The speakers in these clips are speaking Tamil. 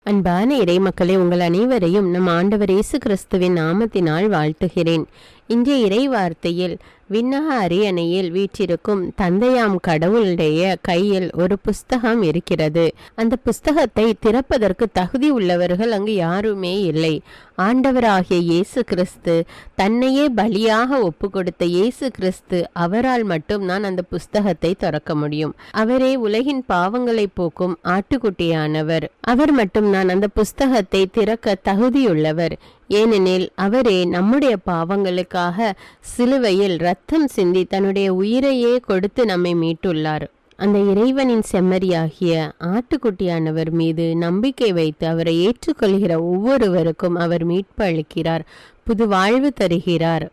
அன்பான இறைமக்களே, உங்கள் அனைவரையும் நம் ஆண்டவர் இயேசு கிறிஸ்துவின் நாமத்தினால் வாழ்த்துகிறேன். இன்றைய இறை வார்த்தையில் விண்ணக அரியணையில் வீற்றிருக்கும் தந்தையாம் கடவுளுடைய கையில் ஒரு புஸ்தகம் இருக்கிறது. அந்த புஸ்தகத்தை திறப்பதற்கு தகுதி உள்ளவர்கள் அங்கு யாருமே இல்லை. ஆண்டவராகிய இயேசு கிறிஸ்து, தன்னையே பலியாக ஒப்பு கொடுத்த இயேசு கிறிஸ்து, அவரால் மட்டும்தான் அந்த புஸ்தகத்தை திறக்க முடியும். அவரே உலகின் பாவங்களை போக்கும் ஆட்டுக்குட்டியானவர். அவர் மட்டும்தான் அந்த புஸ்தகத்தை திறக்க தகுதியுள்ளவர். ஏனெனில் அவரே நம்முடைய பாவங்களுக்காக சிலுவையில் இரத்தம் சிந்தி தன்னுடைய உயிரையே கொடுத்து நம்மை மீட்டுள்ளார். அந்த இறைவனின் செம்மறியாகிய ஆட்டுக்குட்டியானவர் மீது நம்பிக்கை வைத்து அவரை ஏற்றுக்கொள்கிற ஒவ்வொருவருக்கும் அவர் மீட்பு அளிக்கிறார், புது வாழ்வு தருகிறார்.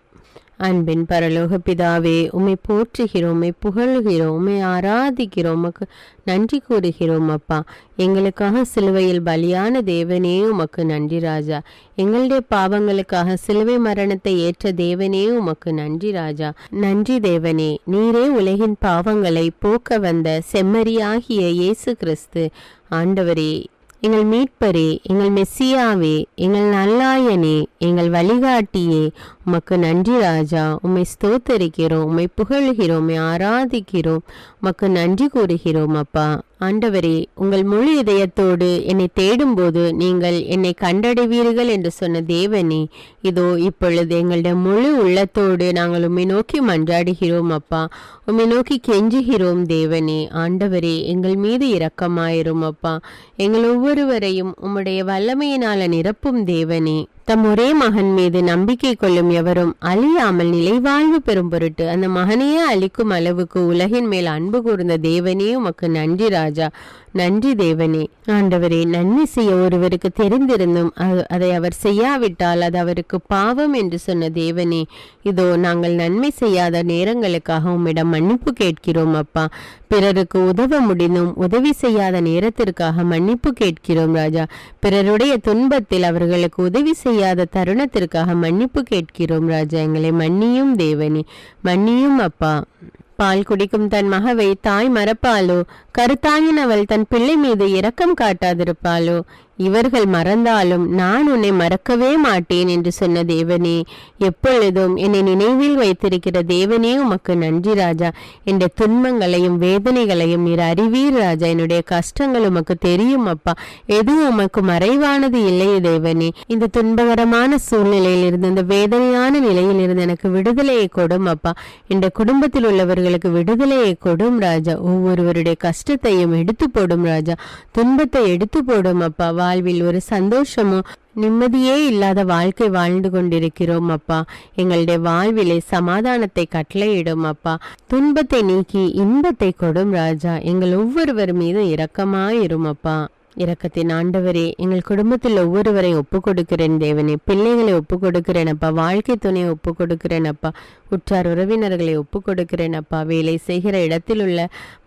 அன்பின் பரலோக பிதாவே, உம்மை போற்றுகிறோம், உம்மை புகழ்கிறோம், உம்மை ஆராதிக்கிறோம், உமக்கு நன்றி கூறுகிறோம் அப்பா. எங்களுக்காக சிலுவையில் பலியான தேவனே உமக்கு நன்றி ராஜா. எங்களுடைய பாவங்களுக்காக சிலுவை மரணத்தை ஏற்ற தேவனே உமக்கு நன்றி ராஜா. நன்றி தேவனே, நீரே உலகின் பாவங்களை போக்க வந்த செம்மறியாகிய இயேசு கிறிஸ்து. ஆண்டவரே, எங்கள் மீட்பரே, எங்கள் மெஸ்ஸியாவே, எங்கள் நல்லாயனே, எங்கள் வழிகாட்டியே, உமக்கு நன்றி ராஜா. உம்மை ஸ்தோத்தரிக்கிறோம், உம்மை புகழ்கிறோம், உம்மை ஆராதிக்கிறோம், உமக்கு நன்றி கூறுகிறோம் அப்பா. ஆண்டவரே, உங்கள் முழு இதயத்தோடு என்னை தேடும்போது நீங்கள் என்னை கண்டடைவீர்கள் என்று சொன்ன தேவனே, இதோ இப்பொழுது எங்களுடைய முழு உள்ளத்தோடு நாங்கள் உம்மை நோக்கி மன்றாடுகிறோம் அப்பா. உம்மை நோக்கி கெஞ்சுகிறோம் தேவனே. ஆண்டவரே, எங்கள் மீது இரக்கமாயிரும் அப்பா. எங்கள் ஒவ்வொருவரையும் உம்முடைய வல்லமையினால நிரப்பும் தேவனே. தம் ஒரே மகன் மீது நம்பிக்கை கொள்ளும் எவரும் அழியாமல் நிலைவாழ்வு பெறும் பொருட்டு அந்த மகனையே அளிக்கும் அளவுக்கு உலகின் மேல் அன்பு கூர்ந்த தேவனே உமக்கு நன்றி ராஜா. நன்றி தேவனே. ஆண்டவரே, நன்மை செய்ய ஒருவருக்கு தெரிந்திருந்தும் அதை அவர் செய்யாவிட்டால் அது அவருக்கு பாவம் என்று சொன்ன தேவனே, இதோ நாங்கள் நன்மை செய்யாத நேரங்களுக்காக உம்மிடம் மன்னிப்பு கேட்கிறோம் அப்பா. பிறருக்கு உதவ முடிந்தும் உதவி செய்யாத நேரத்திற்காக மன்னிப்பு கேட்கிறோம் ராஜா. பிறருடைய துன்பத்தில் அவர்களுக்கு உதவி செய்யாத தருணத்திற்காக மன்னிப்பு கேட்கிறோம் ராஜா. எங்களை மன்னியும் தேவனே, மன்னியும் அப்பா. பால் குடிக்கும் தன் மகவை தாய் மறப்பாளோ? கருத்தாயினவள் தன் பிள்ளை மீது இரக்கம் காட்டாதிருப்பாளோ? இவர்கள் மறந்தாலும் நான் உன்னை மறக்கவே மாட்டேன் என்று சொன்ன தேவனே, எப்பொழுதும் என்னை நினைவில் வைத்திருக்கிற தேவனே உமக்கு நன்றி ராஜா. என் துன்பங்களையும் வேதனைகளையும் நீர் அறிவீர் ராஜா. என்னுடைய கஷ்டங்கள் உமக்கு தெரியும் அப்பா. எதுவும் உமக்கு மறைவானது இல்லை தேவனே. இந்த துன்பகரமான சூழ்நிலையில் இருந்து, இந்த வேதனையான நிலையில் இருந்து எனக்கு விடுதலையை கொடும் அப்பா. என் குடும்பத்தில் உள்ளவர்களுக்கு விடுதலையை கொடும் ராஜா. ஒவ்வொருவருடைய கஷ்டத்தையும் எடுத்து போடும் ராஜா. துன்பத்தை எடுத்து போடும் அப்பா. வாழ்வில் ஒரு சந்தோஷமோ நிம்மதியே இல்லாத வாழ்க்கை வாழ்ந்து கொண்டிருக்கிறோம் அப்பா. எங்களுடைய வாழ்விலே சமாதானத்தை கட்டளையிடும் அப்பா. துன்பத்தை நீக்கி இன்பத்தை கொடும் ராஜா. எங்கள் ஒவ்வொருவர் மீதும் இரக்கமாயிரும் அப்பா. இரக்கத்தின் ஆண்டவரே, எங்கள் குடும்பத்தில் ஒவ்வொருவரை ஒப்பு கொடுக்கிறேன் தேவனே. பிள்ளைகளை ஒப்பு கொடுக்கிறேன் அப்பா. வாழ்க்கை துணையை ஒப்பு கொடுக்கிறேன் அப்பா. உற்றார் உறவினர்களை ஒப்பு கொடுக்கிறேன் அப்பா. வேலை செய்கிற இடத்தில் உள்ள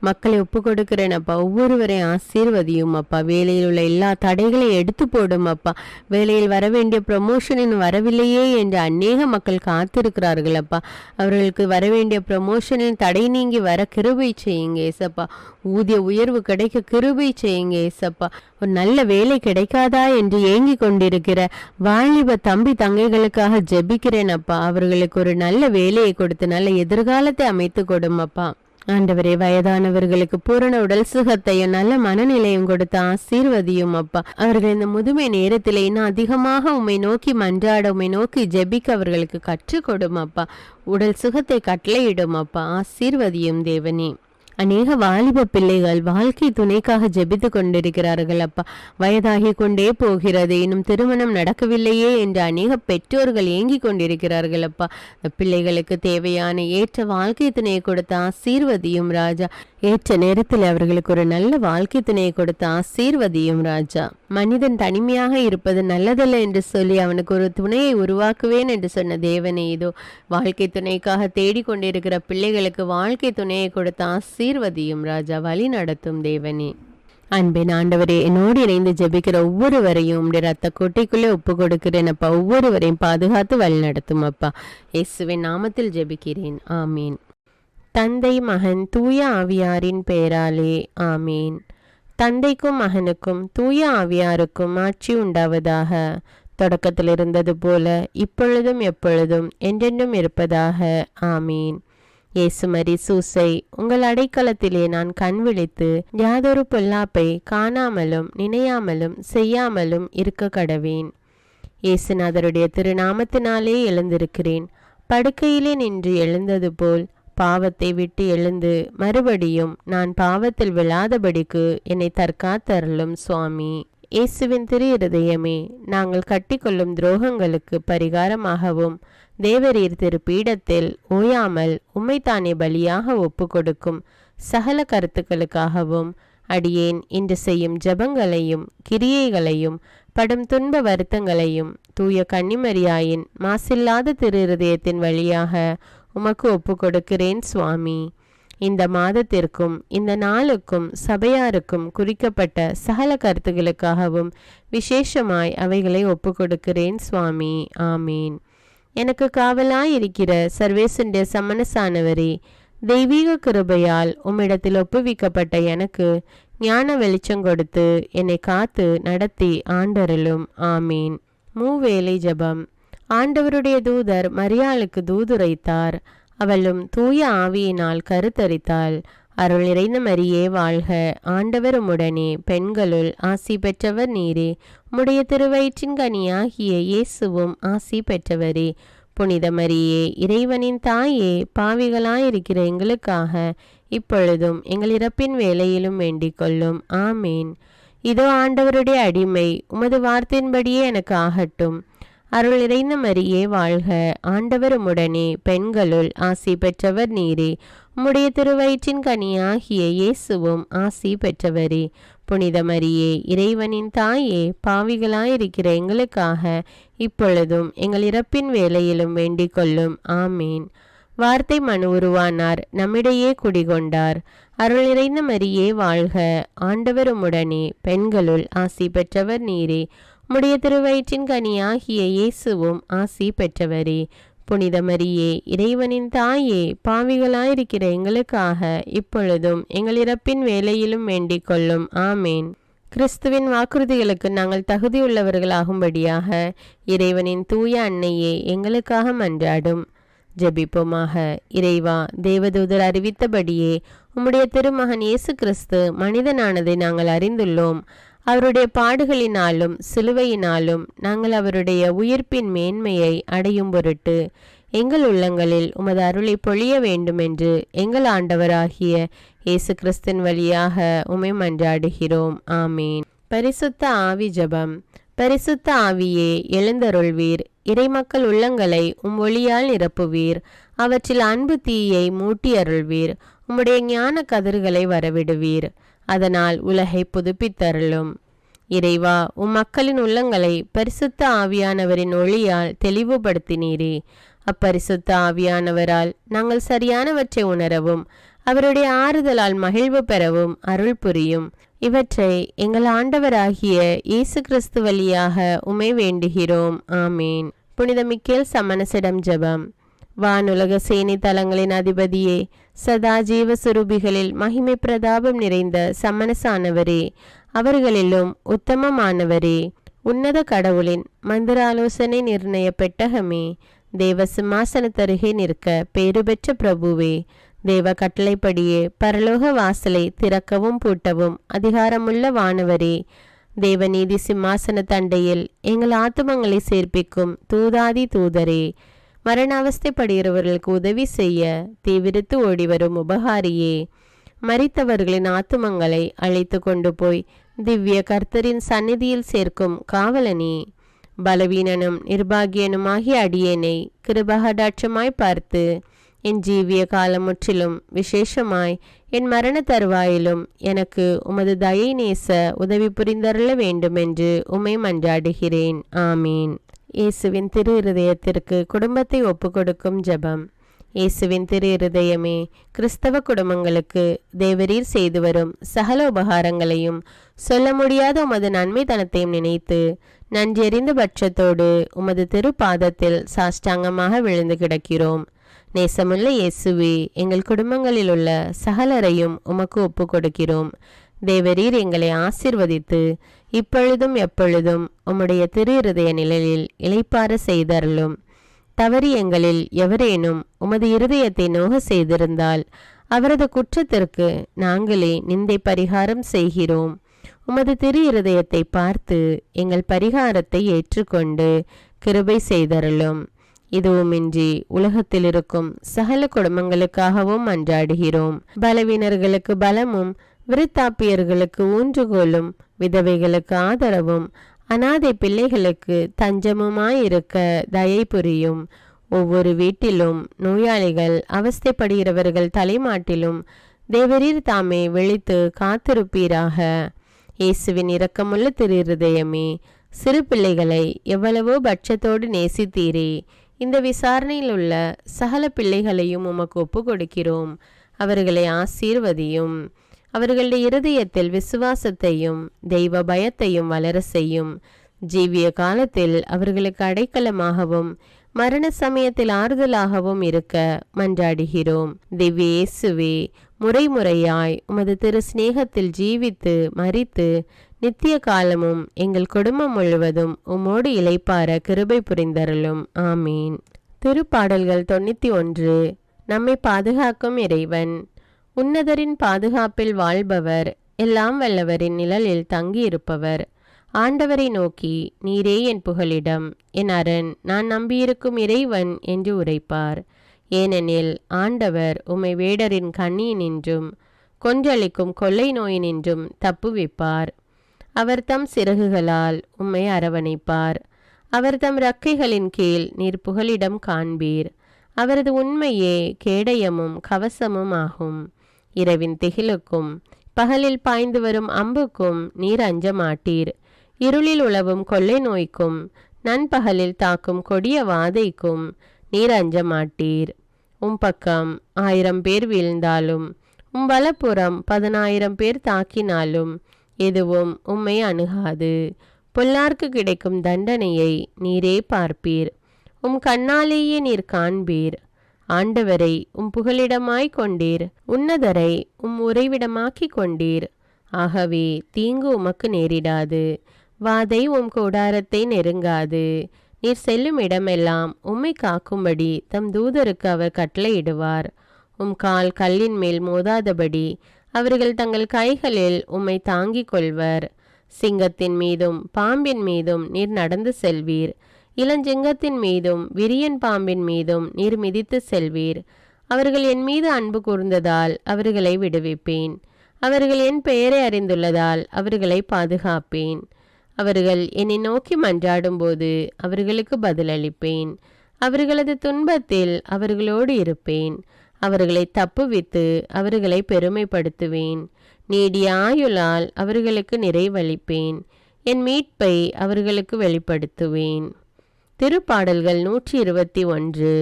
மக்களை ஒப்பு கொடுக்கிறேன் அப்பா. ஒவ்வொருவரையும் ஆசீர்வதியும் அப்பா. வேலையில் உள்ள எல்லா தடைகளையும் எடுத்து போடும் அப்பா. வேலையில் வர வேண்டிய ப்ரமோஷனின் வரவில்லையே என்று அநேக மக்கள் காத்திருக்கிறார்கள் அப்பா. அவர்களுக்கு வர வேண்டிய ப்ரமோஷனின் தடை நீங்கி வர கிருபை செய்யுங்க ஏசப்பா. ஊதிய உயர்வு கிடைக்க கிருபை செய்யுங்க ஏசப்பா. ஒரு நல்ல வேலை கிடைக்காதா என்று ஏங்கி கொண்டிருக்கிற வாலிப தம்பி தங்கைகளுக்காக ஜெபிக்கிறேன் அப்பா. அவர்களுக்கு ஒரு நல்ல வேலையை கொடுத்து நல்ல எதிர்காலத்தை அமைத்து கொடும் அப்பா. ஆண்டவரே, வயதானவர்களுக்கு பூரண உடல் சுகத்தையும் நல்ல மனநிலையும் கொடுத்து ஆசீர்வதியும் அப்பா. அவர்கள் இந்த முதுமை நேரத்திலே இன்னும் அதிகமாக உம்மை நோக்கி மன்றாட, உம்மை நோக்கி ஜெபிக்க அவர்களுக்கு கற்றுக் கொடும் அப்பா. உடல் சுகத்தை கட்டளையிடும் அப்பா. ஆசீர்வதியும் தேவனே. அநேக வாலிப பிள்ளைகள் வாழ்க்கை துணைக்காக ஜெபித்து கொண்டிருக்கிறார்கள் அப்பா. வயதாகி கொண்டே போகிறது, இன்னும் திருமணம் நடக்கவில்லையே என்று அநேக பெற்றோர்கள் ஏங்கி கொண்டிருக்கிறார்கள் அப்பா. பிள்ளைகளுக்கு தேவையான ஏற்ற வாழ்க்கை துணையை கொடுத்து ஆசீர்வதியும் ராஜா. ஏற்ற நேரத்தில் அவர்களுக்கு ஒரு நல்ல வாழ்க்கை துணையை கொடுத்து ஆசீர்வதியும் ராஜா. மனிதன் தனிமையாக இருப்பது நல்லதல்ல என்று சொல்லி அவனுக்கு ஒரு துணையை உருவாக்குவேன் என்று சொன்ன தேவனே, இதோ வாழ்க்கை துணைக்காக தேடிக்கொண்டிருக்கிற பிள்ளைகளுக்கு வாழ்க்கை துணையை கொடுத்து ஆசீர்வதியும் ராஜா. வழி நடத்தும் தேவனே. அன்பின் ஆண்டவரே, என்னோடு இணைந்து ஜெபிக்கிற ஒவ்வொருவரையும் உடைய ரத்த கோட்டைக்குள்ளே ஒப்பு கொடுக்கிறேன் அப்பா. ஒவ்வொருவரையும் பாதுகாத்து வழி நடத்தும் அப்பா. இயேசுவின் நாமத்தில் ஜெபிக்கிறேன், ஆமீன். தந்தை, மகன், தூய ஆவியாரின் பெயராலே, ஆமீன். தந்தைக்கும் மகனுக்கும் தூய ஆவியாருக்கும் ஆட்சி உண்டாவதாக. தொடக்கத்தில் இருந்தது போல இப்பொழுதும் எப்பொழுதும் என்றென்றும் இருப்பதாக. ஆமீன். இயேசுமரி சூசை, உங்கள் அடைக்கலத்திலே நான் கண் விழித்து யாதொரு பொல்லாப்பை காணாமலும் நினையாமலும் செய்யாமலும் இருக்க கடவேன். இயேசுநாதருடைய திருநாமத்தினாலே எழுந்திருக்கிறேன். படுக்கையிலே நின்று எழுந்தது போல் பாவத்தை விட்டு எழுந்து மறுபடியும் நான் பாவத்தில் விழாதபடிக்கு என்னை தற்காத்தருளும் சுவாமி. இயேசுவின் திரு இருதயமே, நாங்கள் கட்டிக்கொள்ளும் துரோகங்களுக்கு பரிகாரமாகவும் தேவரீர் திரு பீடத்தில் ஓயாமல் உம்மைத்தானே பலியாக ஒப்பு கொடுக்கும் சகல கருத்துக்களுக்காகவும் அடியேன் இன்று செய்யும் ஜபங்களையும் கிரியைகளையும் படும் துன்ப வருத்தங்களையும் தூய கன்னிமரியாயின் மாசில்லாத திரு இருதயத்தின் வழியாக உமக்கு ஒப்பு கொடுக்கிறேன் சுவாமி. இந்த மாதத்திற்கும் இந்த நாளுக்கும் சபையாருக்கும் குறிக்கப்பட்ட சகல கருத்துகளுக்காகவும் விசேஷமாய் அவைகளை ஒப்பு கொடுக்கிறேன் சுவாமி. ஆமீன். எனக்கு காவலாயிருக்கிற சர்வேசுடைய சமனசானவரே, தெய்வீக கிருபையால் உம்மிடத்தில் ஒப்புவிக்கப்பட்ட எனக்கு ஞான வெளிச்சம் கொடுத்து என்னை காத்து நடத்தி ஆண்டருளும். ஆமீன். மூவேளை ஜபம். ஆண்டவருடைய தூதர் மரியாளுக்கு தூதுரைத்தார். அவளும் தூய ஆவியினால் கருத்தரித்தாள். அருள் நிறைந்த மரியே வாழ்க, ஆண்டவர் உம்முடனே, பெண்களுள் ஆசி பெற்றவர் நீரே. உம்முடைய திருவயிற்றின் கனியாகிய இயேசுவும் ஆசி பெற்றவரே. புனித மரியே, இறைவனின் தாயே, பாவிகளாயிருக்கிற எங்களுக்காக இப்பொழுதும் எங்கள் இறப்பின் வேளையிலும் வேண்டிக் கொள்ளும். ஆமீன். இதோ ஆண்டவருடைய அடிமை, உமது வார்த்தையின்படியே எனக்கு ஆகட்டும். அருள் நிறைந்த மரியே வாழ்க, ஆண்டவர் உம்முடனே, பெண்களுள் ஆசி பெற்றவர் நீரே. உம்முடைய திருவயிற்றின் கனியாகிய இயேசுவும் ஆசி பெற்றவரே. புனித மரியே, இறைவனின் தாயே, பாவிகளாயிருக்கிற எங்களுக்காக இப்பொழுதும் எங்கள் இறப்பின் வேளையிலும் வேண்டிக் கொள்ளும். ஆமீன். வார்த்தை மனு உருவானார், நம்மிடையே குடிகொண்டார். அருள் நிறைந்த மரியே வாழ்க, ஆண்டவர் உம்முடனே, பெண்களுள் ஆசி பெற்றவர் நீரே. உம்முடைய திருவயிற்றின் கனியாகிய இயேசுவும் ஆசி பெற்றவரே. புனித மரியே, இறைவனின் தாயே, பாவிகளாயிருக்கிற எங்களுக்காக இப்பொழுதும் எங்கள் இறப்பின் வேளையிலும் வேண்டிக் கொள்ளும். ஆமேன். கிறிஸ்துவின் வாக்குறுதிகளுக்கு நாங்கள் தகுதியுள்ளவர்களாகும்படியாக இறைவனின் தூய அன்னையே எங்களுக்காக மன்றாடும். ஜெபிப்போமாக. இறைவா, தேவதூதர் அறிவித்தபடியே உம்முடைய திருமகன் இயேசு கிறிஸ்து மனிதனானதை நாங்கள் அறிந்துள்ளோம். அவருடைய பாடுகளினாலும் சிலுவையினாலும் நாங்கள் அவருடைய உயிர்ப்பின் மேன்மையை அடையும் பொருட்டு எங்கள் உள்ளங்களில் உமது அருளை பொழிய வேண்டுமென்று எங்கள் ஆண்டவராகிய இயேசு கிறிஸ்தின் வழியாக உம்மை மன்றாடுகிறோம். ஆமீன். பரிசுத்த ஆவி ஜபம். பரிசுத்த ஆவியே, எழுந்தருள்வீர். இறைமக்கள் உள்ளங்களை ஒளியால் நிரப்புவீர். அவற்றில் அன்பு தீயை மூட்டி அருள்வீர். உம்முடைய ஞான கதிர்களை வரவிடுவீர். அதனால் உலகை புதுப்பித்தருளும். இறைவா, மக்களின் உள்ளங்களை பரிசுத்த ஆவியானவரின் ஒளியால் தெளிவுபடுத்தினீரே. அப்பரிசுத்த ஆவியானவரால் நாங்கள் சரியானவற்றை உணரவும் அவருடைய ஆறுதலால் மகிழ்வு பெறவும் அருள் புரியும். இவற்றை எங்கள் ஆண்டவராகிய இயேசு கிறிஸ்து வழியாக உம்மை வேண்டுகிறோம். ஆமீன். புனித மிக்கேல் சமணசிடம் ஜெபம். வானுலக சேனை தலங்களின் அதிபதியே, சதா ஜீவ சுரூபிகளில் மகிமை பிரதாபம் நிறைந்த சமணசானவரே, அவர்களிலும் உத்தமமானவரே, உன்னத கடவுளின் மந்திராலோசனை நிர்ணய பெட்டகமே, தேவ சிம்மாசனத்தருகே நிற்க பேறு பெற்ற பிரபுவே, தேவ கட்டளைப்படியே பரலோக வாசலை திறக்கவும் பூட்டவும் அதிகாரமுள்ள வானவரே, தேவநீதி சிம்மாசன தண்டையில் எங்கள் ஆத்துமங்களை சேர்ப்பிக்கும் தூதாதி தூதரே, மரண அவஸ்தைப்படுகிறவர்களுக்கு உதவி செய்ய தீவிரித்து ஓடிவரும் உபகாரியே, மரித்தவர்களின் ஆத்துமங்களை அழைத்து கொண்டு போய் திவ்ய கர்த்தரின் சந்நிதியில் சேர்க்கும் காவலனே, பலவீனனும் நிர்பாகியனுமாகிய அடியேனை கிருபகடாட்சமாய் பார்த்து என் ஜீவிய காலம் முற்றிலும் விசேஷமாய் என் மரண தருவாயிலும் எனக்கு உமது தயை நேச உதவி புரிந்தருள வேண்டுமென்று உம்மை மன்றாடுகிறேன். ஆமீன். இயேசுவின் திரு இருதயத்திற்கு குடும்பத்தை ஒப்பு கொடுக்கும் ஜெபம். இயேசுவின் திரு இருதயமே, கிறிஸ்தவ குடும்பங்களுக்கு தேவரீர் செய்து வரும் சகல உபகாரங்களையும் சொல்ல முடியாத உமது நன்மைத்தனத்தையும் நினைத்து நன்றியறிந்த பட்சத்தோடு உமது திரு பாதத்தில் சாஷ்டாங்கமாக விழுந்து கிடக்கிறோம். நேசமுள்ள இயேசுவே, எங்கள் குடும்பங்களில் உள்ள சகலரையும் உமக்கு ஒப்பு கொடுக்கிறோம். தேவரீர் எங்களை ஆசிர்வதித்து இப்பொழுதும் எப்பொழுதும் உம்முடைய திரு இருதய நிழலில் இளைப்பாற செய்தருளும். தவறி எங்களில் எவரேனும் உமது இருதயத்தை நோக செய்திருந்தால் அவரது குற்றத்திற்கு நாங்களே நிந்தை பரிகாரம் செய்கிறோம். உமது திரு இருதயத்தை பார்த்து எங்கள் பரிகாரத்தை ஏற்றுக்கொண்டு கிருபை செய்தருளும். இதுவுமின்றி உலகத்தில் இருக்கும் சகல குடும்பங்களுக்காகவும் மன்றாடுகிறோம். பலவீனர்களுக்கு பலமும், விருத்தாப்பியர்களுக்கு ஊன்றுகோலும், விதவைகளுக்கு ஆதரவும், அனாதை பிள்ளைகளுக்கு தஞ்சமுமாயிருக்க தயை புரியும். ஒவ்வொரு வீட்டிலும் நோயாளிகள் அவஸ்தைப்படுகிறவர்கள் தலைமாட்டிலும் தேவரீர் தாமே விழித்து காத்திருப்பீராக. இயேசுவின் இரக்கமுள்ள திரு இருதயமே, சிறு பிள்ளைகளை எவ்வளவோ பட்சத்தோடு நேசித்தீரே. இந்த விசாரணையில் உள்ள சகல பிள்ளைகளையும் உமக்கு ஒப்பு கொடுக்கிறோம். அவர்களை ஆசீர்வதியும். அவர்களுடைய இருதயத்தில் விசுவாசத்தையும் தெய்வ பயத்தையும் வளர செய்யும். ஜீவிய காலத்தில் அவர்களுக்கு அடைக்கலமாகவும் மரண சமயத்தில் ஆறுதலாகவும் இருக்க மன்றாடுகிறோம். திவ்ய இயேசுவே, முறைமுறையாய் உமது திரு சிநேகத்தில் ஜீவித்து மரித்து நித்திய காலமும் எங்கள் குடும்பம் முழுவதும் உம்மோடு இளைப்பார கிருபை புரிந்தருளும். ஆமீன். திருப்பாடல்கள் 91. நம்மை பாதுகாக்கும் இறைவன். உன்னதரின் பாதுகாப்பில் வாழ்பவர், எல்லாம் வல்லவரின் நிழலில் தங்கியிருப்பவர். ஆண்டவரை நோக்கி, நீரே என் புகலிடம், என் அரண், நான் நம்பியிருக்கும் இறைவன் என்று உரைப்பார். ஏனெனில் ஆண்டவர் உம்மை வேடரின் கண்ணியினின்றும் கொன்றளிக்கும் கொள்ளை நோயினின்றும் தப்புவிப்பார். அவர் தம் சிறகுகளால் உம்மை அரவணைப்பார். அவர் தம் இறக்கைகளின் கீழ் நீர் புகலிடம் காண்பீர். அவரது உண்மையே கேடயமும் கவசமும் ஆகும். இரவின் திகிலுக்கும் பகலில் பாய்ந்து வரும் அம்புக்கும் நீர் அஞ்ச மாட்டீர். இருளில் உலவும் கொள்ளை நோய்க்கும் நண்பகலில் தாக்கும் கொடிய வாதைக்கும் நீர் அஞ்ச மாட்டீர். பக்கம் 1000 பேர் வீழ்ந்தாலும் வலப்புறம் 10,000 பேர் தாக்கினாலும் எதுவும் உம்மை அணுகாது. பொல்லார்க்கு கிடைக்கும் தண்டனையை நீரே பார்ப்பீர். கண்ணாலேயே நீர் காண்பீர். ஆண்டவரை புகலிடமாய் கொண்டீர். உன்னதரை உறைவிடமாக்கி கொண்டீர். ஆகவே தீங்கு உமக்கு நேரிடாது. வாதை கூடாரத்தை நெருங்காது. நீர் செல்லும் இடமெல்லாம் உம்மை காக்கும்படி தம் தூதருக்கு அவர் கட்டளையிடுவார். கால் கல்லின் மேல் மோதாதபடி அவர்கள் தங்கள் கைகளில் உம்மை தாங்கிக் கொள்வர். சிங்கத்தின் மீதும் பாம்பின் மீதும் நீர் நடந்து செல்வீர். இளஞ்சிங்கத்தின் மீதும் விரியன் பாம்பின் மீதும் நீர் மிதித்து செல்வீர். அவர்கள் என் மீது அன்பு கூர்ந்ததால் அவர்களை விடுவிப்பேன். அவர்கள் என் பெயரை அறிந்துள்ளதால் அவர்களை பாதுகாப்பேன். அவர்கள் என்னை நோக்கி மன்றாடும் போது அவர்களுக்கு பதிலளிப்பேன். அவர்களது துன்பத்தில் அவர்களோடு இருப்பேன். அவர்களை தப்புவித்து அவர்களை பெருமைப்படுத்துவேன். நீடிய ஆயுளால் அவர்களுக்கு நிறைவளிப்பேன். என் மீட்பை அவர்களுக்கு வெளிப்படுத்துவேன். திருப்பாடல்கள் 121.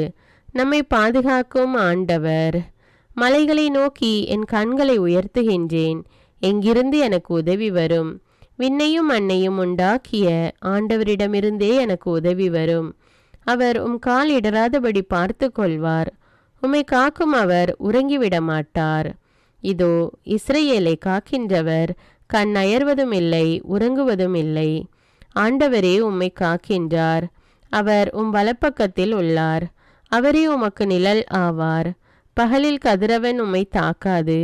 நம்மை பாதுகாக்கும் ஆண்டவர். மலைகளை நோக்கி என் கண்களை உயர்த்துகின்றேன். எங்கிருந்து எனக்கு உதவி வரும்? விண்ணையும் மண்ணையும் உண்டாக்கிய ஆண்டவரிடமிருந்தே எனக்கு உதவி வரும். அவர் கால் இடராதபடி பார்த்து கொள்வார். உம்மை காக்கும் அவர் உறங்கிவிட மாட்டார். இதோ இஸ்ரவேலை காக்கின்றவர் கண் அயர்வதும் இல்லை, உறங்குவதும் இல்லை. ஆண்டவரே உம்மை காக்கின்றார். அவர் வலப்பக்கத்தில் உள்ளார். அவரே உமக்கு நிழல் ஆவார். பகலில் கதிரவன் உம்மை தாக்காது,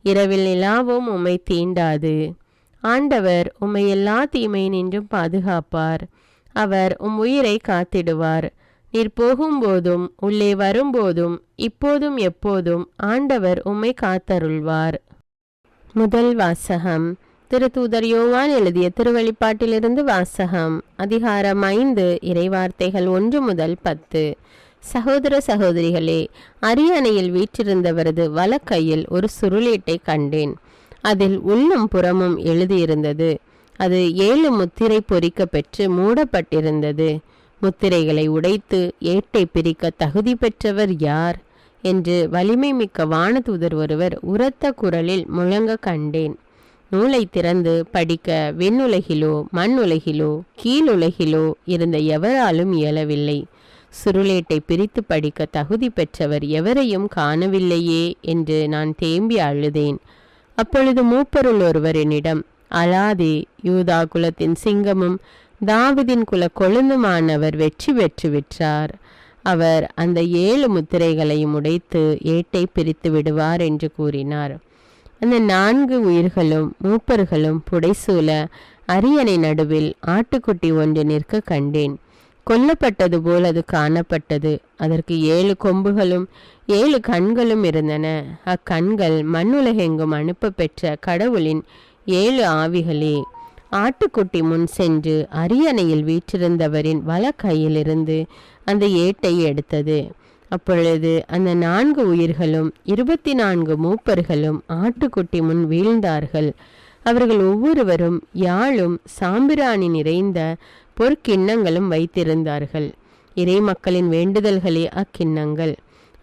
இரவில் நிலாவும் உம்மை தீண்டாது. ஆண்டவர் உம்மை எல்லா தீமையினின்றும் பாதுகாப்பார். அவர் உயிரை காத்திடுவார். நீர் போகும்போதும் உள்ளே வரும்போதும் இப்போதும் எப்போதும் ஆண்டவர் உம்மை காத்தருள்வார். முதல் வாசகம். திருத்தூதர் யோவான் எழுதிய திருவெளிப்பாட்டிலிருந்து வாசகம். அதிகாரம் 5, இறைவார்த்தைகள் 1 முதல் 10. சகோதர சகோதரிகளே, அரியணையில் வீற்றிருந்தவரது வலக்கையில் ஒரு சுருளீட்டை கண்டேன். அதில் உள்ளும் புறமும் எழுதியிருந்தது. அது 7 முத்திரை பொறிக்க பெற்று மூடப்பட்டிருந்தது. முத்திரைகளை உடைத்து ஏட்டை பிரிக்க தகுதி பெற்றவர் யார் என்று வலிமை மிக்க வானதூதர் ஒருவர் உரத்த குரலில் முழங்க கண்டேன். நூலை திறந்து படிக்க விண்ணுலகிலோ மண் உலகிலோ கீழுலகிலோ இருந்த எவராலும் இயலவில்லை. சுருளேட்டை பிரித்து படிக்க தகுதி பெற்றவர் எவரையும் காணவில்லையே என்று நான் தேம்பி அழுதேன். அப்பொழுது மூப்பருள் ஒருவர் என்னிடம், அலாதி, யூதா குலத்தின் சிங்கமும் தாவிதின் குல கொழுந்துமானவர் வெற்றி பெற்று விற்றார். அவர் அந்த 7 முத்திரைகளையும் உடைத்து ஏட்டை பிரித்து விடுவார் என்று கூறினார். அந்த 4 உயிர்களும் மூப்பர்களும் புடைசூல அரியணை நடுவில் ஆட்டுக்குட்டி ஒன்று நிற்க கண்டேன். கொல்லப்பட்டது போல் அது காணப்பட்டது. அதற்கு 7 கொம்புகளும் 7 கண்களும் இருந்தன. அக்கண்கள் மண்ணுலகெங்கும் அனுப்ப பெற்ற கடவுளின் 7 ஆவிகளே. ஆட்டுக்குட்டி முன் சென்று அரியணையில் வீற்றிருந்தவரின் வல கையிலிருந்து அந்த ஏட்டை எடுத்தது. அப்பொழுது அந்த 4 உயிர்களும் 24 மூப்பர்களும் ஆட்டுக்குட்டி முன் வீழ்ந்தார்கள். அவர்கள் ஒவ்வொருவரும் யாழும் சாம்பிராணி நிறைந்த பொற்கிண்ணங்களும் வைத்திருந்தார்கள். இறை மக்களின் வேண்டுதல்களே அக்கிண்ணங்கள்.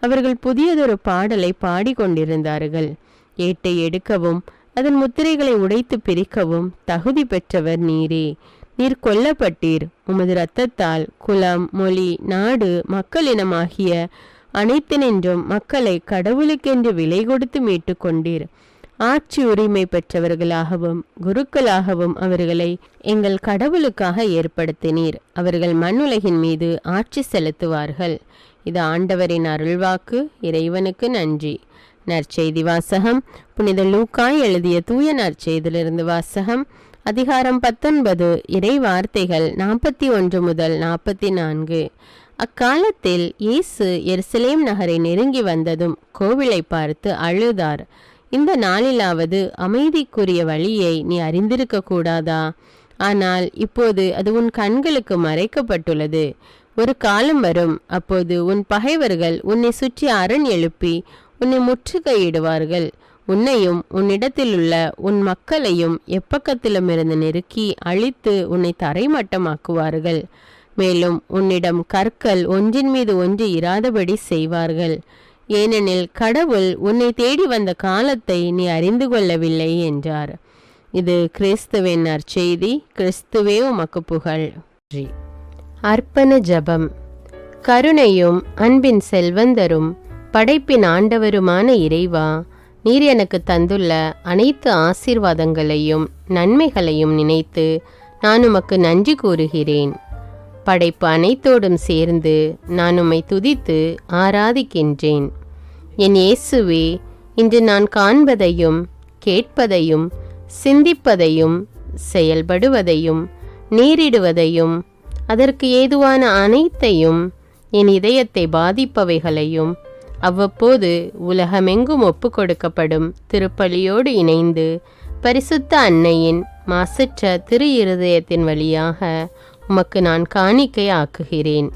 அவர்கள் புதியதொரு பாடலை பாடிக்கொண்டிருந்தார்கள். ஏட்டை எடுக்கவும் அதன் முத்திரைகளை உடைத்து பிரிக்கவும் தகுதி பெற்றவர் நீரே. நீர் கொல்லப்பட்டீர். உமது இரத்தத்தால் குலம், மொழி, நாடு, மக்களினமாகிய அனைத்தினின்றும் மக்களை கடவுளுக்கென்று விலை கொடுத்து மீட்டு கொண்டீர். ஆட்சி உரிமை பெற்றவர்களாகவும் குருக்களாகவும் அவர்களை எங்கள் கடவுளுக்காக ஏற்படுத்தினீர். அவர்கள் மண்ணுலகின் மீது ஆட்சி செலுத்துவார்கள். இது ஆண்டவரின் அருள்வாக்கு. இறைவனுக்கு நன்றி. நற்செய்தி வாசகம். புனித லூக்கா எழுதிய தூய நற்செய்தியிலிருந்து வாசகம். அதிகாரம் 19. இறை வார்த்தைகள் 41 முதல் 44. அக்காலத்தில் இயேசு எருசலேம் நகரை நெருங்கி வந்ததும் கோவிலை பார்த்து அழுதார். இந்த நாளிலாவது அமைதிக்குரிய வழியை நீ அறிந்திருக்க கூடாதா? ஆனால் இப்போது அது உன் கண்களுக்கு மறைக்கப்பட்டுள்ளது. ஒரு காலம் வரும், அப்போது உன் பகைவர்கள் உன்னை சுற்றி அரண் எழுப்பி உன்னை முற்றுகையிடுவார்கள். உன்னையும் உன்னிடத்திலுள்ள உன் மக்களையும் எப்பக்கத்திலும் இருந்து நெருக்கி அழித்து உன்னை தரைமட்டமாக்குவார்கள். மேலும் உன்னிடம் கற்கள் ஒன்றின் மீது ஒன்று இராதபடி செய்வார்கள். ஏனெனில் கடவுள் உன்னை தேடி வந்த காலத்தை நீ அறிந்து கொள்ளவில்லை என்றார். இது கிறிஸ்துவின் நற்செய்தி. கிறிஸ்துவே உமக்கு புகழ். அர்ப்பண ஜெபம். கருணையும் அன்பின் செல்வந்தரும் படைப்பின் ஆண்டவருமான இறைவா, நீர் எனக்கு தந்துள்ள அனைத்து ஆசீர்வாதங்களையும் நன்மைகளையும் நினைத்து நான் உமக்கு நன்றி கூறுகிறேன். படைப்பு அனைத்தோடும் சேர்ந்து நான் உம்மை துதித்து ஆராதிக்கின்றேன். என் இயேசுவே, இன்று நான் காண்பதையும் கேட்பதையும் சிந்திப்பதையும் செயல்படுவதையும் நேரிடுவதையும் அதற்கு ஏதுவான அனைத்தையும் என் இதயத்தை பாதிப்பவைகளையும் அவ்வப்போது உலகமெங்கும் ஒப்பு கொடுக்கப்படும் திருப்பலியோடு இணைந்து பரிசுத்த அன்னையின் மாசற்ற திரு இருதயத்தின் வழியாக உமக்கு நான் காணிக்கை ஆக்குகிறேன்.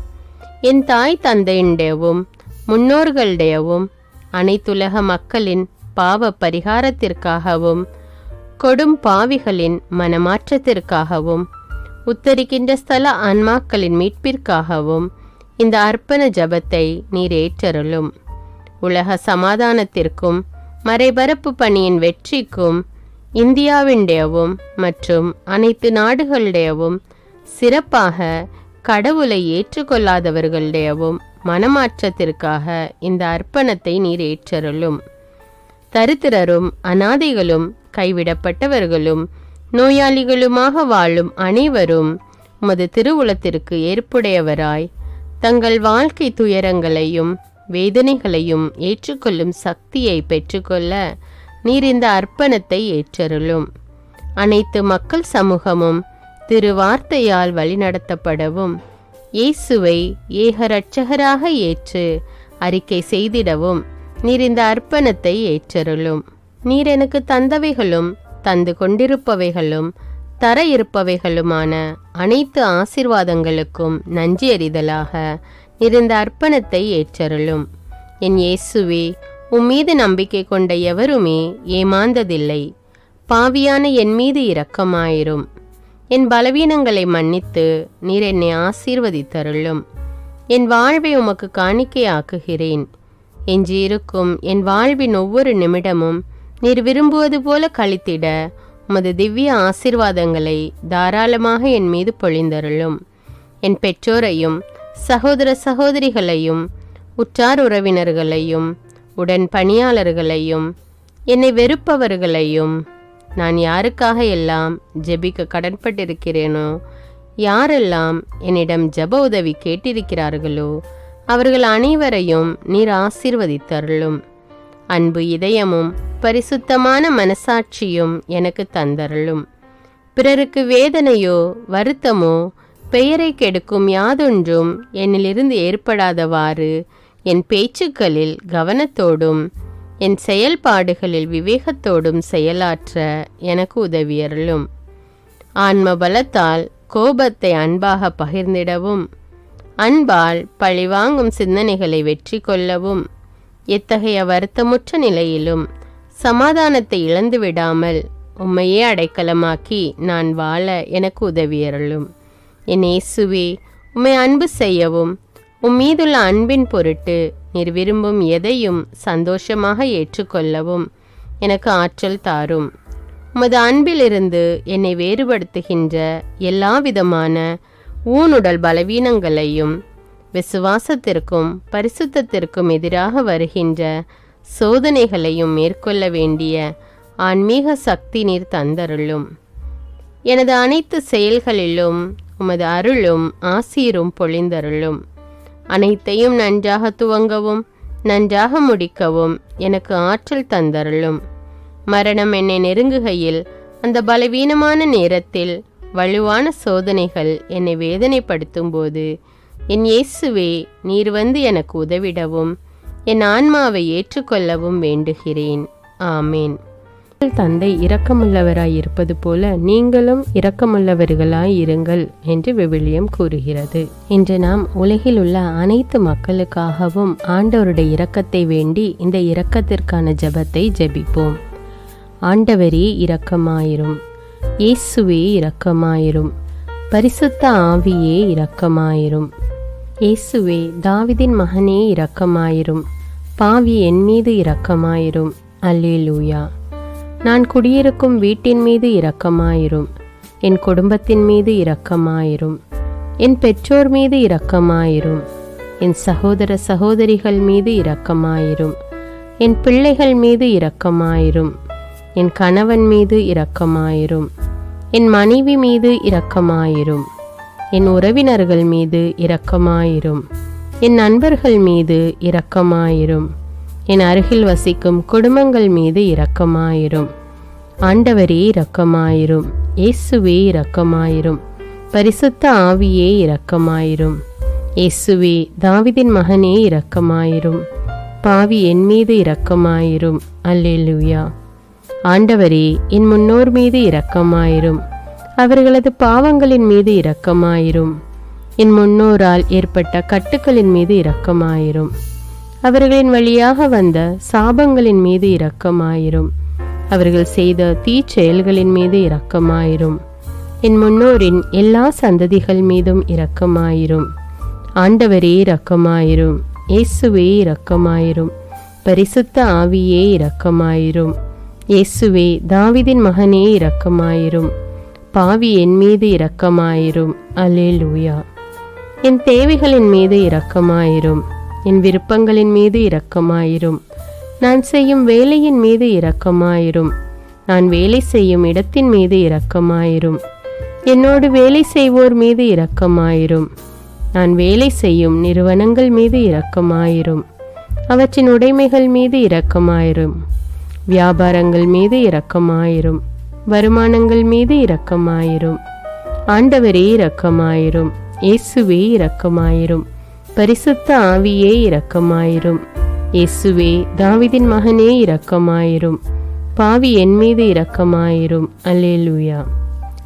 என் தாய் தந்தையுடையவும் முன்னோர்களுடையவும் அனைத்துலக மக்களின் பாவ பரிகாரத்திற்காகவும் கொடும் பாவிகளின் மனமாற்றத்திற்காகவும் உத்தரிக்கின்ற ஸ்தல ஆன்மாக்களின் மீட்பிற்காகவும் இந்த அர்ப்பண ஜபத்தை நீர் ஏற்றருளும். உலக சமாதானத்திற்கும் மறைபரப்பு பணியின் வெற்றிக்கும் இந்தியாவினுடையவும் மற்றும் அனைத்து நாடுகளுடையவும் சிறப்பாக கடவுளை ஏற்றுக்கொள்ளாதவர்களுடையவும் மனமாற்றத்திற்காக இந்த அர்ப்பணத்தை நீர் ஏற்றருளும். தரித்திரரும் அனாதைகளும் கைவிடப்பட்டவர்களும் நோயாளிகளுமாக வாழும் அனைவரும் உமது திருவுளத்திற்கு ஏற்புடையவராய் தங்கள் வாழ்க்கை துயரங்களையும் வேதனைகளையும் ஏற்றுக்கொள்ளும் சக்தியை பெற்றுக்கொள்ள நீர் இந்த அர்ப்பணத்தை ஏற்றருளும். அனைத்து மக்கள் சமூகமும் திருவார்த்தையால் வழிநடத்தப்படவும் இயேசுவை ஏக இரட்சகராக ஏற்று அறிக்கை செய்திடவும் நீர் இந்த அர்ப்பணத்தை ஏற்றருளும். நீர் எனக்கு தந்தவைகளும் தந்து கொண்டிருப்பவைகளும் தர இருப்பவைகளுமான அனைத்து ஆசீர்வாதங்களுக்கும் நன்றி அறிதலாக நீர் இந்த அர்ப்பணத்தை ஏற்றருளும். என் இயேசுவே, உம்மீது நம்பிக்கை கொண்ட எவருமே ஏமாந்ததில்லை. பாவியான என் மீது இரக்கமாயிரும். என் பலவீனங்களை மன்னித்து நீர் என்னை ஆசீர்வதித்தருளும். என் வாழ்வை உமக்கு காணிக்கையாக்குகிறேன். எஞ்சியிருக்கும் என் வாழ்வின் ஒவ்வொரு நிமிடமும் நீர் விரும்புவது போல கழித்திட உமது திவ்ய ஆசீர்வாதங்களை தாராளமாக என் மீது பொழிந்தருளும். என் பெற்றோரையும் சகோதர சகோதரிகளையும் உற்றார் உறவினர்களையும் உடன் பணியாளர்களையும் என்னை வெறுப்பவர்களையும், நான் யாருக்காக எல்லாம் ஜெபிக்க கடன்பட்டிருக்கிறேனோ, யாரெல்லாம் என்னிடம் ஜெப உதவி கேட்டிருக்கிறார்களோ அவர்கள் அனைவரையும் நீர் ஆசீர்வதித்தருளும். அன்பு இதயமும் பரிசுத்தமான மனசாட்சியும் எனக்கு தந்தருளும். பிறருக்கு வேதனையோ வருத்தமோ பெயரை கெடுக்கும் யாதொன்றும் என்னிலிருந்து ஏற்படாதவாறு என் பேச்சுக்களில் கவனத்தோடும் என் செயல்பாடுகளில் விவேகத்தோடும் செயலாற்ற எனக்கு உதவியருளும். ஆன்ம பலத்தால் கோபத்தை அன்பாக பகிர்ந்திடவும், அன்பால் பழிவாங்கும் சிந்தனைகளை வெற்றி கொள்ளவும், எத்தகைய வருத்தமுற்ற நிலையிலும் சமாதானத்தை இழந்து விடாமல் உம்மையே அடைக்கலமாக்கி நான் வாழ எனக்கு உதவியருளும். என் இயேசுவே, உம்மை அன்பு செய்யவும் மீதுள்ள அன்பின் பொருட்டு நீர் விரும்பும் எதையும் சந்தோஷமாக ஏற்றுக்கொள்ளவும் எனக்கு ஆற்றல் தாரும். உமது அன்பிலிருந்து என்னை வேறுபடுத்துகின்ற எல்லா விதமான ஊனுடல் பலவீனங்களையும் விசுவாசத்திற்கும் பரிசுத்தத்திற்கும் எதிராக வருகின்ற சோதனைகளையும் மேற்கொள்ள வேண்டிய ஆன்மீக சக்தி நீர் தந்தருளும். எனது அனைத்து செயல்களிலும் உமது அருளும் ஆசீரும் பொழிந்தருளும். அனைத்தையும் நன்றாக துவங்கவும் நன்றாக முடிக்கவும் எனக்கு ஆற்றல் தந்தருளும். மரணம் என்னை நெருங்குகையில் அந்த பலவீனமான நேரத்தில் வலுவான சோதனைகள் என்னை வேதனைப்படுத்தும் போது என் இயேசுவே, நீர் வந்து எனக்கு உதவிடவும் என் ஆன்மாவை ஏற்றுக்கொள்ளவும் வேண்டுகிறேன். ஆமேன். தந்தை இரக்கமுள்ளவராய் இருப்பது போல நீங்களும் இரக்கமுள்ளவர்களாய் இருங்கள் என்று விவிலியம் கூறுகிறது. இன்று நாம் உலகில் உள்ள அனைத்து மக்களுக்காகவும் ஆண்டவருடைய இரக்கத்தை வேண்டி இந்த இரக்கத்திற்கான ஜெபத்தை ஜெபிப்போம். ஆண்டவரே இரக்கமாயிரும், இயேசுவே இரக்கமாயிரும், பரிசுத்த ஆவியே இரக்கமாயிரும். இயேசுவே, தாவீதின் மகனே இரக்கமாயிரும், பாவி என் மீது இரக்கமாயிரும். அல்லேலூயா. நான் குடியிருக்கும் வீட்டின் மீது இரக்கமாயிரும், என் குடும்பத்தின் மீது இரக்கமாயிரும், என் பெற்றோர் மீது இரக்கமாயிரும், என் சகோதர சகோதரிகள் மீது இரக்கமாயிரும், என் பிள்ளைகள் மீது இரக்கமாயிரும், என் கணவன் மீது இரக்கமாயிரும், என் மனைவி மீது இரக்கமாயிரும், என் உறவினர்கள் மீது இரக்கமாயிரும், என் நண்பர்கள் மீது இரக்கமாயிரும், என் அருகில் வசிக்கும் குடும்பங்கள் மீது இரக்கமாயிரும். ஆண்டவரே இரக்கமாயிரும், இயேசுவே இரக்கமாயிரும், பரிசுத்த ஆவியே இரக்கமாயிரும். இயேசுவே, தாவீதின் மகனே இரக்கமாயிரும், பாவி என் மீது இரக்கமாயிரும். அல்லேலூயா. ஆண்டவரே, என் முன்னோர் மீது இரக்கமாயிரும், அவர்களது பாவங்களின் மீது இரக்கமாயிரும். என் முன்னோரால் ஏற்பட்ட கட்டுக்களின் மீது இரக்கமாயிரும், அவர்களின் வழியாக வந்த சாபங்களின் மீது இரக்கமாயிரும், அவர்கள் செய்த தீச்செயல்களின் மீது இரக்கமாயிரும். என் முன்னோரின் எல்லா சந்ததிகள் மீதும் இரக்கமாயிரும். ஆண்டவரே இரக்கமாயிரும், இயேசுவே இரக்கமாயிரும், பரிசுத்த ஆவியே இரக்கமாயிரும். இயேசுவே, தாவீதின் மகனே இரக்கமாயிரும், பாவி என் மீது இரக்கமாயிரும். அல்லேலூயா. என் தேவைகளின் மீது இரக்கமாயிரும், என் விருப்பங்களின் மீது இரக்கமாயிரும், நான் செய்யும் வேலையின் மீது இரக்கமாயிரும், நான் வேலை செய்யும் இடத்தின் மீது இரக்கமாயிரும், என்னோடு வேலை செய்வோர் மீது இரக்கமாயிரும், நான் வேலை செய்யும் நிறுவனங்கள் மீது இரக்கமாயிரும், அவற்றின் உடைமைகள் மீது இரக்கமாயிரும், வியாபாரங்கள் மீது இரக்கமாயிரும், வருமானங்கள் மீது இரக்கமாயிரும். ஆண்டவரே இரக்கமாயிரும், இயேசுவே இரக்கமாயிரும், பரிசுத்த ஆவியே இரக்கமாயிரும். இயேசுவே, தாவீதின் மகனே இரக்கமாயிரும், பாவி என் மீது இரக்கமாயிரும். அல்லேலூயா.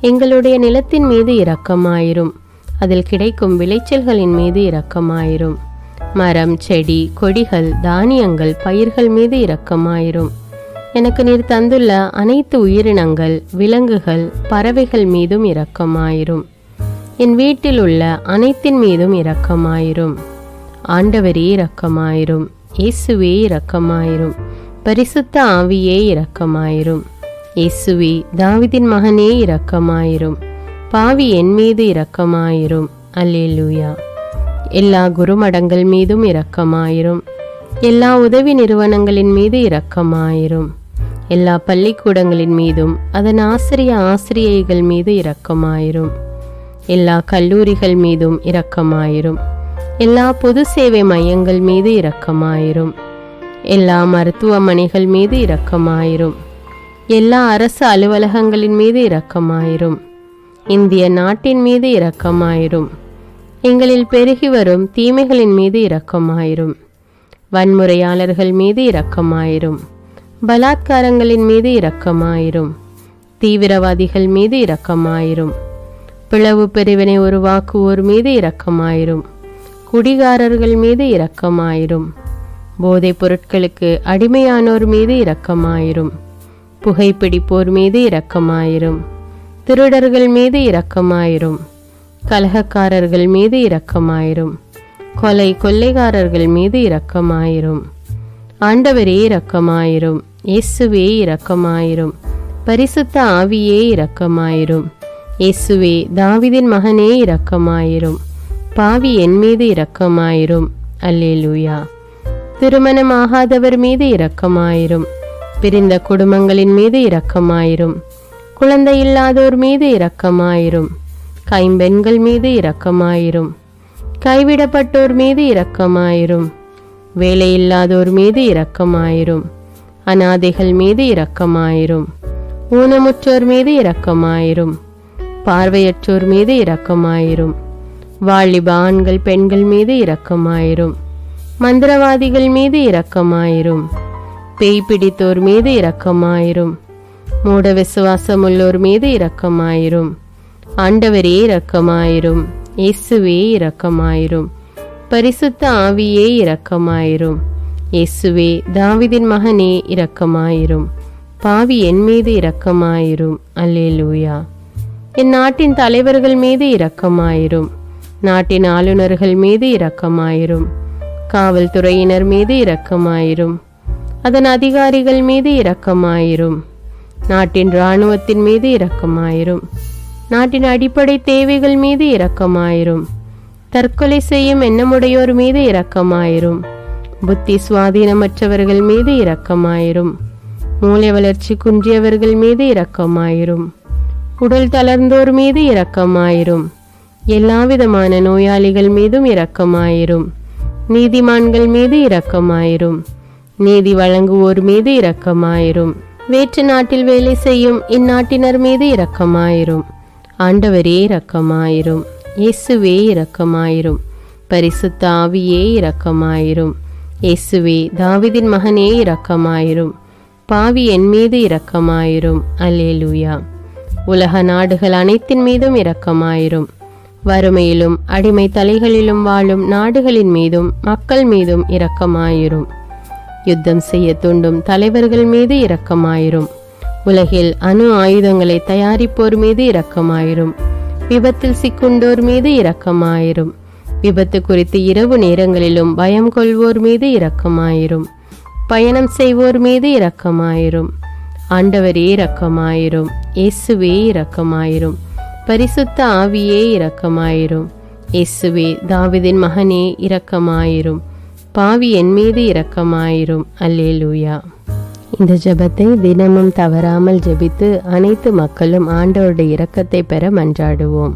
எங்களுடைய நிலத்தின் மீது இரக்கமாயிரும், அதில் கிடைக்கும் விளைச்சல்களின் மீது இரக்கமாயிரும். மரம், செடி, கொடிகள், தானியங்கள், பயிர்கள் மீது இரக்கமாயிரும். எனக்கு நீர் தந்துள்ள அனைத்து உயிரினங்கள், விலங்குகள், பறவைகள் மீதும் இரக்கமாயிரும். என் வீட்டில் உள்ள அனைத்தின் மீதும் இரக்கமாயிரும். ஆண்டவரே இரக்கமாயிரும், இயேசுவே இரக்கமாயிரும், பரிசுத்த ஆவியே இரக்கமாயிரும். இயேசுவே, தாவீதின் மகனே இரக்கமாயிரும், பாவி என் மீது இரக்கமாயிரும். அல்லேலூயா. எல்லா குருமடங்கள் மீதும் இரக்கமாயிரும், எல்லா உதவி நிறுவனங்களின் மீது இரக்கமாயிரும். எல்லா பள்ளிக்கூடங்களின் மீதும் அதன் ஆசிரியைகள் மீது இரக்கமாயிரும். எல்லா கல்லூரிகள் மீதும் இரக்கமாயிரும். எல்லா பொது சேவை மையங்கள் மீது இரக்கமாயிரும். எல்லா மருத்துவமனைகள் மீது இரக்கமாயிரும். எல்லா அரசு அலுவலகங்களின் மீது இரக்கமாயிரும். இந்திய நாட்டின் மீது இரக்கமாயிரும். எங்களில் பெருகி வரும் தீமைகளின் மீது இரக்கமாயிரும். வன்முறையாளர்கள் மீது இரக்கமாயிரும். பலாத்காரங்களின் மீது இரக்கமாயிரும். தீவிரவாதிகள் மீது இரக்கமாயிரும். பிளவு பிரிவினை உருவாக்குவோர் மீது இரக்கமாயிரும். குடிகாரர்கள் மீது இரக்கமாயிரும். போதைப் பொருட்களுக்கு அடிமையானோர் மீது இரக்கமாயிரும். புகைப்பிடிப்போர் மீது இரக்கமாயிரும். திருடர்கள் மீது இரக்கமாயிரும். கலகக்காரர்கள் மீது இரக்கமாயிரும். கொள்ளைக்காரர்கள் மீது இரக்கமாயிரும். ஆண்டவரே இரக்கமாயிரும். இயேசுவே இரக்கமாயிரும். பரிசுத்த ஆவியே இரக்கமாயிரும். இயேசுவே தாவீதின் மகனே இரக்கமாயிரும். பாவி என் மீது இரக்கமாயிரும். அல்லேலூயா. திருமணமாகாதவர் மீது இரக்கமாயிரும். பிரிந்த குடும்பங்களின் மீது இரக்கமாயிரும். குழந்தை இல்லாதோர் மீது இரக்கமாயிரும். கைம்பெண்கள் மீது இரக்கமாயிரும். கைவிடப்பட்டோர் மீது இரக்கமாயிரும். வேலையில்லாதோர் மீது இரக்கமாயிரும். அநாதைகள் மீது இரக்கமாயிரும். ஊனமுற்றோர் மீது இரக்கமாயிரும். பார்வையற்றோர் மீது இரக்கமாயிரும். வாலிப ஆண்கள் பெண்கள் மீது இரக்கமாயிரும். மந்திரவாதிகள் மீது இரக்கமாயிரும். பேய் பிடித்தோர் மீது இரக்கமாயிரும். மூட விசுவாசமுள்ளோர் மீது இரக்கமாயிரும். ஆண்டவரே இரக்கமாயிரும். இயேசுவே இரக்கமாயிரும். பரிசுத்த ஆவியே இரக்கமாயிரும். இயேசுவே தாவீதின் மகனே இரக்கமாயிரும். பாவி என் மீது இரக்கமாயிரும். அல்லேலூயா. என் நாட்டின் தலைவர்கள் மீது இரக்கமாயிரும். நாட்டின் ஆளுநர்கள் மீது இரக்கமாயிரும். காவல்துறையினர் மீது இரக்கமாயிரும். அதன் அதிகாரிகள் மீது இரக்கமாயிரும். நாட்டின் இராணுவத்தின் மீது இரக்கமாயிரும். நாட்டின் அடிப்படை தேவைகள் மீது இரக்கமாயிரும். தற்கொலை செய்யும் எண்ணமுடையோர் மீது இரக்கமாயிரும். புத்தி சுவாதீனமற்றவர்கள் மீது இரக்கமாயிரும். மூளை வளர்ச்சி குன்றியவர்கள் மீது இரக்கமாயிரும். உடல் தளர்ந்தோர் மீது இரக்கமாயிரும். எல்லாவிதமான நோயாளிகள் மீதும் இரக்கமாயிரும். நீதிமான்கள் மீது இரக்கமாயிரும். நீதி வழங்குவோர் மீது இரக்கமாயிரும். வேற்று நாட்டில் வேலை செய்யும் இந்நாட்டினர் மீது இரக்கமாயிரும். ஆண்டவரே இரக்கமாயிரும். இயேசுவே இரக்கமாயிரும். பரிசுத்த ஆவியே இரக்கமாயிரும். இயேசுவே தாவீதின் மகனே இரக்கமாயிரும். பாவி என் மீது இரக்கமாயிரும். அல்லேலூயா. உலக நாடுகள் அனைத்தின் மீதும் இரக்கமாயிரும். வறுமையிலும் அடிமை தலைகளிலும் வாழும் நாடுகளின் மீதும் மக்கள் மீதும் இரக்கமாயிரும். யுத்தம் செய்ய தூண்டும் தலைவர்கள் மீது இரக்கமாயிரும். உலகில் அணு ஆயுதங்களை தயாரிப்போர் மீது இரக்கமாயிரும். விபத்தில் சிக்குண்டோர் மீது இரக்கமாயிரும். விபத்து குறித்து இரவு நேரங்களிலும் பயம் கொள்வோர் மீது இரக்கமாயிரும். பயணம் செய்வோர் மீது இரக்கமாயிரும். ஆண்டவரே இரக்கமாயிரும். இயேசுவே இரக்கமாயிரும். பரிசுத்த ஆவியே இரக்கமாயிரும். இயேசுவே தாவீதின் மகனே இரக்கமாயிரும். பாவி என் மீது இரக்கமாயிரும். அல்லேலூயா. இந்த ஜெபத்தை தினமும் தவறாமல் ஜெபித்து அனைத்து மக்களும் ஆண்டவருடைய இரக்கத்தை பெற மன்றாடுவோம்.